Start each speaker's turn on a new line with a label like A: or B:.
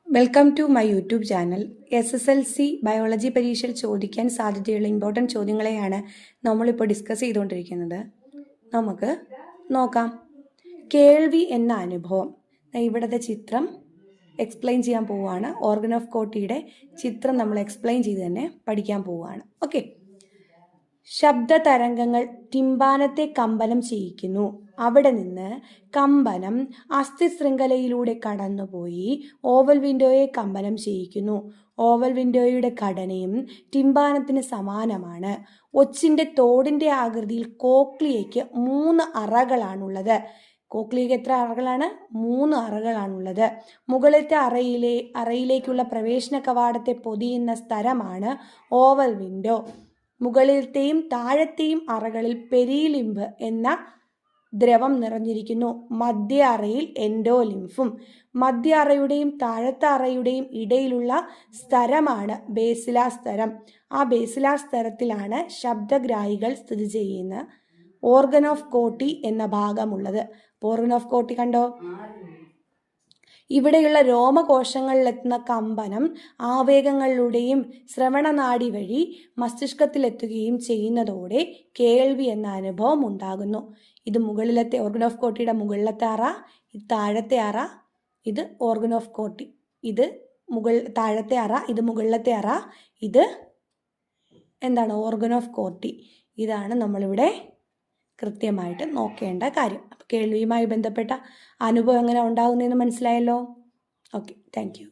A: Welcome to my YouTube channel. SSLC biology പരീക്ഷയിൽ ചോദിക്കാൻ സാധ്യതയുള്ള ഇമ്പോർട്ടൻറ്റ് ചോദ്യങ്ങളെയാണ് നമ്മളിപ്പോൾ ഡിസ്കസ് ചെയ്തുകൊണ്ടിരിക്കുന്നത്. നമുക്ക് നോക്കാം. കേൾവി എന്ന അനുഭവം. ഇവിടുത്തെ ചിത്രം എക്സ്പ്ലെയിൻ ചെയ്യാൻ പോവുകയാണ്. ഓർഗൻ ഓഫ് കോട്ടിയുടെ ചിത്രം നമ്മൾ എക്സ്പ്ലെയിൻ ചെയ്ത് തന്നെ പഠിക്കാൻ പോവുകയാണ്. ഓക്കെ. ശബ്ദ തരംഗങ്ങൾ ടിമ്പാനത്തെ കമ്പനം ചെയ്യിക്കുന്നു. അവിടെ നിന്ന് കമ്പനം അസ്ഥിശൃംഖലയിലൂടെ കടന്നുപോയി ഓവൽ വിൻഡോയെ കമ്പനം ചെയ്യിക്കുന്നു. ഓവൽ വിൻഡോയുടെ ഘടനയും ടിമ്പാനത്തിന് സമാനമാണ്. ഒച്ചിൻ്റെ തോടിൻ്റെ ആകൃതിയിൽ കോക്ലിയയ്ക്ക് 3 അറകളാണുള്ളത്. കോക്ലിയയ്ക്ക് എത്ര അറകളാണ്? 3 അറകളാണുള്ളത്. മുകളിലത്തെ അറയിലേക്കുള്ള പ്രവേശന കവാടത്തെ പൊതിയുന്ന സ്ഥലമാണ് ഓവൽ വിൻഡോ. മുകളിലത്തെയും താഴത്തെയും അറകളിൽ പെരിലിംബ് എന്ന ദ്രവം നിറഞ്ഞിരിക്കുന്നു. മധ്യ അറയിൽ എൻഡോലിംഫും. മധ്യ അറയുടെയും താഴത്തെ അറയുടെയും ഇടയിലുള്ള സ്തരമാണ് ബേസിലാർ സ്തരം. ആ ബേസിലാർ സ്തരത്തിലാണ് ശബ്ദഗ്രാഹികൾ സ്ഥിതി ചെയ്യുന്ന ഓർഗൻ ഓഫ് കോട്ടി എന്ന ഭാഗമുള്ളത്. ഓർഗൻ ഓഫ് കോട്ടി കണ്ടോ? ഇവിടെയുള്ള രോമകോശങ്ങളിലെത്തുന്ന കമ്പനം ആവേഗങ്ങളിലൂടെയും ശ്രവണനാഡി വഴി മസ്തിഷ്കത്തിലെത്തുകയും ചെയ്യുന്നതോടെ കേൾവി എന്ന അനുഭവം ഉണ്ടാകുന്നു. ഇത് മുകളിലത്തെ ഓർഗൻ ഓഫ് കോട്ടിയുടെ മുകളിലത്തെ അറ, ഇത് താഴത്തെ അറ, ഇത് ഓർഗൻ ഓഫ് കോട്ടി. ഇത് താഴത്തെ അറ, ഇത് മുകളിലത്തെ അറ, ഇത് എന്താണ്? Organ of Corti. ഇതാണ് നമ്മളിവിടെ കൃത്യമായിട്ട് നോക്കേണ്ട കാര്യം. അപ്പോൾ കേൾവിയുമായി ബന്ധപ്പെട്ട അനുഭവം എങ്ങനെ ഉണ്ടാകുന്നതെന്ന് മനസ്സിലായല്ലോ. Okay, thank you.